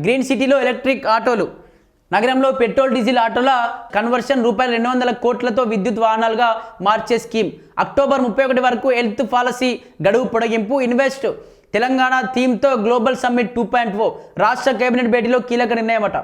Green సిటీలో electric ఆటోలు. నగరంలో పెట్రోల్ డీజిల్ ఆటోల కన్వర్షన్ ₹200 కోట్లతో విద్యుత్ వాహనాలుగా మార్చే స్కీమ్. అక్టోబర్ 31 వరకు హెల్త్ పాలసీ గడువు పొడిగింపు. ఇన్వెస్ట్ తెలంగాణ థీమ్తో గ్లోబల్ సమ్మిట్ 2.0. రాష్ట్ర కేబినెట్ భేటీలో కీలక నిర్ణయమట.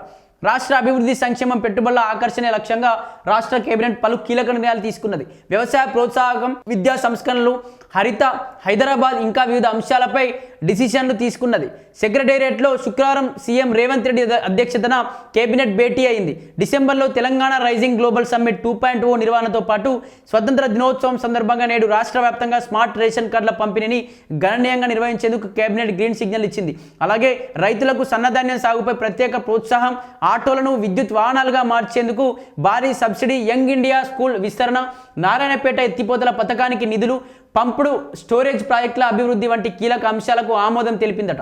రాష్ట్ర అభివృద్ధి సంక్షేమం పెట్టుబడుల ఆకర్షణ లక్ష్యంగా రాష్ట్ర కేబినెట్ పలు కీలక నిర్ణయాలు తీసుకున్నది. వ్యవసాయ ప్రోత్సాహకం, విద్యా సంస్కరణలు, హరిత హైదరాబాద్ ఇంకా వివిధ అంశాలపై డిసిషన్లు తీసుకున్నది. సెక్రటేరియట్లో శుక్రవారం సీఎం రేవంత్ రెడ్డి అధ్యక్షతన కేబినెట్ భేటీ అయింది. డిసెంబర్లో తెలంగాణ రైజింగ్ గ్లోబల్ సమ్మిట్ 2.0 నిర్వహణతో పాటు స్వతంత్ర దినోత్సవం సందర్భంగా నేడు రాష్ట్ర వ్యాప్తంగా స్మార్ట్ రేషన్ కార్డుల పంపిణీని గణనీయంగా నిర్వహించేందుకు కేబినెట్ గ్రీన్ సిగ్నల్ ఇచ్చింది. అలాగే రైతులకు సన్నధాన్యం సాగుపై ప్రత్యేక ప్రోత్సాహం, ఆటోలను విద్యుత్ వాహనాలుగా మార్చేందుకు భారీ సబ్సిడీ, యంగ్ ఇండియా స్కూల్ విస్తరణ, నారాయణపేట ఎత్తిపోతల పథకానికి నిధులు, పంపుడు స్టోరేజ్ ప్రాజెక్టుల అభివృద్ధి వంటి కీలక అంశాలకు ఆమోదం తెలిపిందట.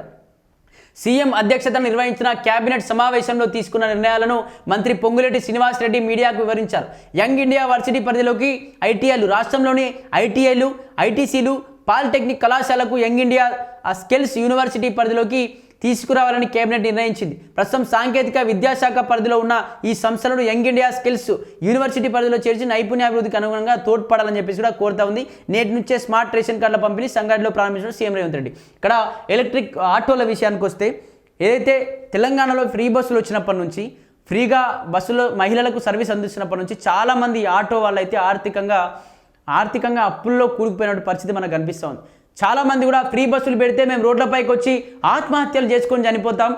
సీఎం అధ్యక్షతన నిర్వహించిన కేబినెట్ సమావేశంలో తీసుకున్న నిర్ణయాలను మంత్రి పొంగులేటి శ్రీనివాసరెడ్డి మీడియాకు వివరించారు. యంగ్ ఇండియా వర్సిటీ పరిధిలోకి ఐటీఐలు, రాష్ట్రంలోని ఐటీఐలు, ఐటీసీలు, పాలిటెక్నిక్ కళాశాలకు యంగ్ ఇండియా స్కిల్స్ యూనివర్సిటీ పరిధిలోకి తీసుకురావాలని కేబినెట్ నిర్ణయించింది. ప్రస్తుతం సాంకేతిక విద్యాశాఖ పరిధిలో ఉన్న ఈ సంస్థలను యంగ్ ఇండియా స్కిల్స్ యూనివర్సిటీ పరిధిలో చేర్చి నైపుణ్యాభివృద్ధికి అనుగుణంగా తోడ్పడాలని చెప్పేసి కూడా కోరుతా ఉంది. నేటి నుంచే స్మార్ట్ రేషన్ కార్డుల పంపిణీ సంగారెడ్డిలో ప్రారంభించిన సీఎం రేవంత్ రెడ్డి. ఇక్కడ ఎలక్ట్రిక్ ఆటోల విషయానికి వస్తే, ఏదైతే తెలంగాణలో ఫ్రీ బస్సులు వచ్చినప్పటి నుంచి, ఫ్రీగా బస్సులో మహిళలకు సర్వీస్ అందిస్తున్నప్పటి నుంచి చాలామంది ఆటో వాళ్ళైతే ఆర్థికంగా అప్పుల్లో కూరుకుపోయినటువంటి పరిస్థితి మనకు కనిపిస్తూ ఉంది. చాలామంది కూడా ఫ్రీ బస్సులు పెడితే మేము రోడ్లపైకి వచ్చి ఆత్మహత్యలు చేసుకొని చనిపోతాం,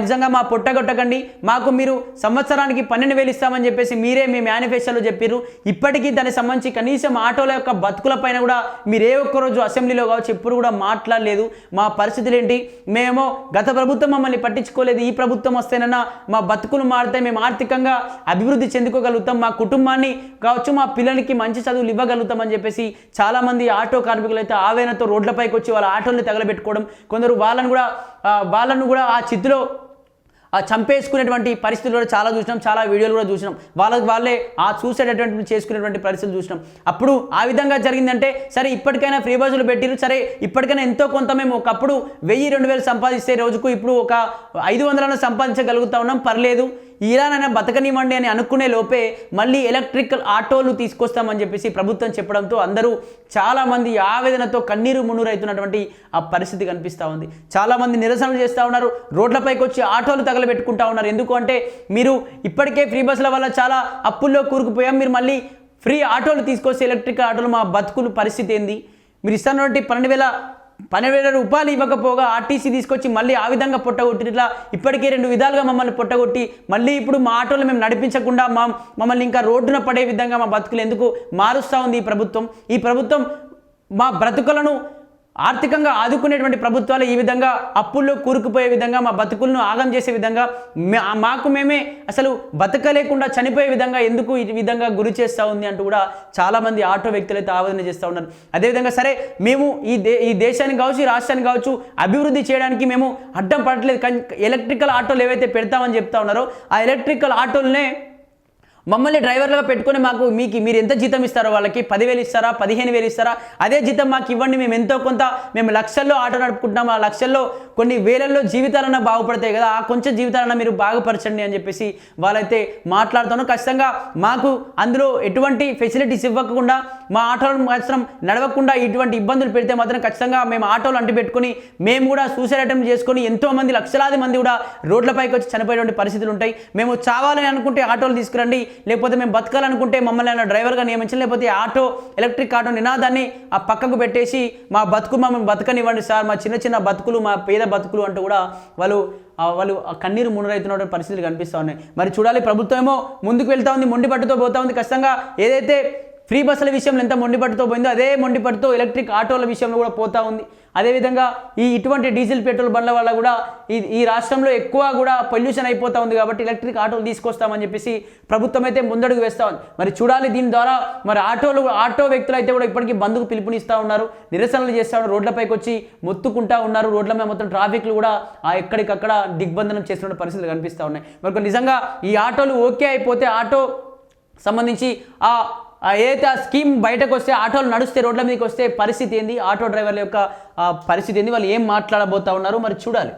నిజంగా మా పొట్టగొట్టకండి, మాకు మీరు సంవత్సరానికి 12,000 ఇస్తామని చెప్పేసి మీరే మీ మేనిఫెస్టోలో చెప్పారు. ఇప్పటికీ దానికి సంబంధించి కనీసం ఆటోల యొక్క బతుకులపైన కూడా మీరు ఏ ఒక్కరోజు అసెంబ్లీలో కావచ్చు ఎప్పుడు కూడా మాట్లాడలేదు. మా పరిస్థితులు ఏంటి, మేము గత ప్రభుత్వం మమ్మల్ని పట్టించుకోలేదు, ఈ ప్రభుత్వం వస్తేనన్నా మా బతుకులు మారితే మేము ఆర్థికంగా అభివృద్ధి చెందుకోగలుగుతాం, మా కుటుంబాన్ని కావచ్చు మా పిల్లలకి మంచి చదువులు ఇవ్వగలుగుతాం అని చెప్పేసి చాలామంది ఆటో కార్మికులు అయితే ఆవేదనతో రోడ్లపైకి వచ్చి వాళ్ళ ఆటోల్ని తగలబెట్టుకోవడం, కొందరు వాళ్ళను కూడా ఆ చిత్తులో చంపేసుకునేటువంటి పరిస్థితులు కూడా చాలా చూసినాం, చాలా వీడియోలు కూడా చూసినాం. వాళ్ళే ఆ చూసేటటువంటి చేసుకునేటువంటి పరిస్థితులు చూసినాం. అప్పుడు ఆ విధంగా జరిగిందంటే సరే ఇప్పటికైనా ఫ్రీ బస్సులు పెట్టిరు, సరే ఇప్పటికైనా ఎంతో కొంత మేము ఒకప్పుడు 1000-2000 సంపాదిస్తే రోజుకు ఇప్పుడు ఒక 500 సంపాదించగలుగుతా ఉన్నాం, పర్లేదు ఇలానైనా బతకనివ్వండి అని అనుకునే లోపే మళ్ళీ ఎలక్ట్రికల్ ఆటోలు తీసుకొస్తామని చెప్పేసి ప్రభుత్వం చెప్పడంతో అందరూ చాలామంది ఆవేదనతో కన్నీరు మున్నీరు అవుతున్నటువంటి ఆ పరిస్థితి కనిపిస్తూ ఉంది. చాలామంది నిరసనలు చేస్తూ ఉన్నారు, రోడ్లపైకి వచ్చి ఆటోలు తగలబెట్టుకుంటా ఉన్నారు. ఎందుకు అంటే మీరు ఇప్పటికే ఫ్రీ బస్సుల వల్ల చాలా అప్పుల్లో కూరుకుపోయాం, మీరు మళ్ళీ ఫ్రీ ఆటోలు తీసుకొస్తే ఎలక్ట్రికల్ ఆటోలు మా బతుకులు పరిస్థితి ఏంది, మీరు ఇస్తున్నటువంటి 12,000 రూపాయలు ఇవ్వకపోగా ఆర్టీసీ తీసుకొచ్చి మళ్ళీ ఆ విధంగా పొట్టగొట్టి ఇట్లా ఇప్పటికే 2 విధాలుగా మమ్మల్ని పొట్టగొట్టి మళ్ళీ ఇప్పుడు మా ఆటోలు మేము నడిపించకుండా మమ్మల్ని ఇంకా రోడ్డున పడే విధంగా మా బతుకులు ఎందుకు మారుస్తూ ఉంది ఈ ప్రభుత్వం మా బ్రతుకులను ఆర్థికంగా ఆదుకునేటువంటి ప్రభుత్వాలు ఈ విధంగా అప్పుల్లో కూరుకుపోయే విధంగా మా బతుకులను ఆగం చేసే విధంగా మాకు మేమే అసలు బతకలేకుండా చనిపోయే విధంగా ఎందుకు ఈ విధంగా గురి చేస్తూ ఉంది అంటూ కూడా చాలామంది ఆటో వ్యక్తులు అయితే ఆవేదన చేస్తూ ఉన్నారు. అదేవిధంగా సరే మేము ఈ దేశానికి కావచ్చు, ఈ రాష్ట్రానికి కావచ్చు అభివృద్ధి చేయడానికి మేము అడ్డం పడట్లేదు, కానీ ఎలక్ట్రికల్ ఆటోలు ఏవైతే పెడతామని చెప్తా ఉన్నారో ఆ ఎలక్ట్రికల్ ఆటోలనే మమ్మల్ని డ్రైవర్లుగా పెట్టుకొని మీరు ఎంత జీతం ఇస్తారో, వాళ్ళకి 10,000 ఇస్తారా, 15,000 ఇస్తారా, అదే జీతం మాకు ఇవ్వండి, మేము ఎంతో కొంత మేము లక్షల్లో ఆటో నడుపుకుంటున్నాం, ఆ లక్షల్లో కొన్ని వేలల్లో జీవితాలన్నా బాగుపడతాయి కదా, ఆ కొంచెం జీవితాలన్నా మీరు బాగుపరచండి అని చెప్పేసి వాళ్ళైతే మాట్లాడుతాను. ఖచ్చితంగా మాకు అందులో ఎటువంటి ఫెసిలిటీస్ ఇవ్వకుండా మా ఆటోలను మాత్రం నడవకుండా ఇటువంటి ఇబ్బందులు పెడితే మాత్రం ఖచ్చితంగా మేము ఆటోలు అంటిపెట్టుకొని మేము కూడా సూసైడ్ అటెంప్ట్ చేసుకొని ఎంతోమంది లక్షలాది మంది కూడా రోడ్లపైకి వచ్చి చనిపోయేటువంటి పరిస్థితులు ఉంటాయి. మేము చావాలని అనుకుంటే ఆటోలు తీసుకురండి, లేకపోతే మేము బతకాలనుకుంటే మమ్మల్ని అయినా డ్రైవర్గా నియమించండి, లేకపోతే ఎలక్ట్రిక్ ఆటో నినాదాన్ని ఆ పక్కకు పెట్టేసి మమ్మల్ని బతకనివ్వండి సార్, మా చిన్న బతుకులు, మా పేద బతుకులు అంటూ కూడా వాళ్ళు కన్నీరు మున్నరైతున్న పరిస్థితులు కనిపిస్తూ ఉన్నాయి. మరి చూడాలి, ప్రభుత్వం ఏమో ముందుకు వెళ్తూ ఉంది, మొండి పట్టుతో పోతూ ఉంది. ఖచ్చితంగా ఏదైతే ఫ్రీ బస్సుల విషయంలో ఎంత మొండిపట్టుతో పోయిందో అదే మొండిపట్టుతో ఎలక్ట్రిక్ ఆటోల విషయంలో కూడా పోతూ ఉంది. అదేవిధంగా ఇటువంటి డీజిల్ పెట్రోల్ బండ్ల వల్ల కూడా ఈ రాష్ట్రంలో ఎక్కువ కూడా పొల్యూషన్ అయిపోతూ ఉంది. కాబట్టి ఎలక్ట్రిక్ ఆటోలు తీసుకొస్తామని చెప్పేసి ప్రభుత్వం అయితే ముందడుగు వేస్తూ ఉంది. మరి చూడాలి, దీని ద్వారా మరి ఆటో వ్యక్తులు అయితే కూడా ఇప్పటికీ బంద్కు పిలుపునిస్తూ ఉన్నారు, నిరసనలు చేస్తూ ఉన్నారు, రోడ్లపైకి వచ్చి మొత్తుకుంటూ ఉన్నారు. రోడ్ల మీద మొత్తం ట్రాఫిక్లు కూడా ఎక్కడికక్కడ దిగ్బంధనం చేస్తున్న పరిస్థితులు కనిపిస్తూ ఉన్నాయి. మరి నిజంగా ఈ ఆటోలు ఓకే అయిపోతే ఆటో సంబంధించి ఏదైతే ఆ స్కీమ్ బయటకు వస్తే ఆటోలు నడుస్తే రోడ్ల మీదకి వస్తే పరిస్థితి ఏంది, ఆటో డ్రైవర్ల యొక్క పరిస్థితి ఏంది, వాళ్ళు ఏం మాట్లాడబోతా ఉన్నారు మరి చూడాలి.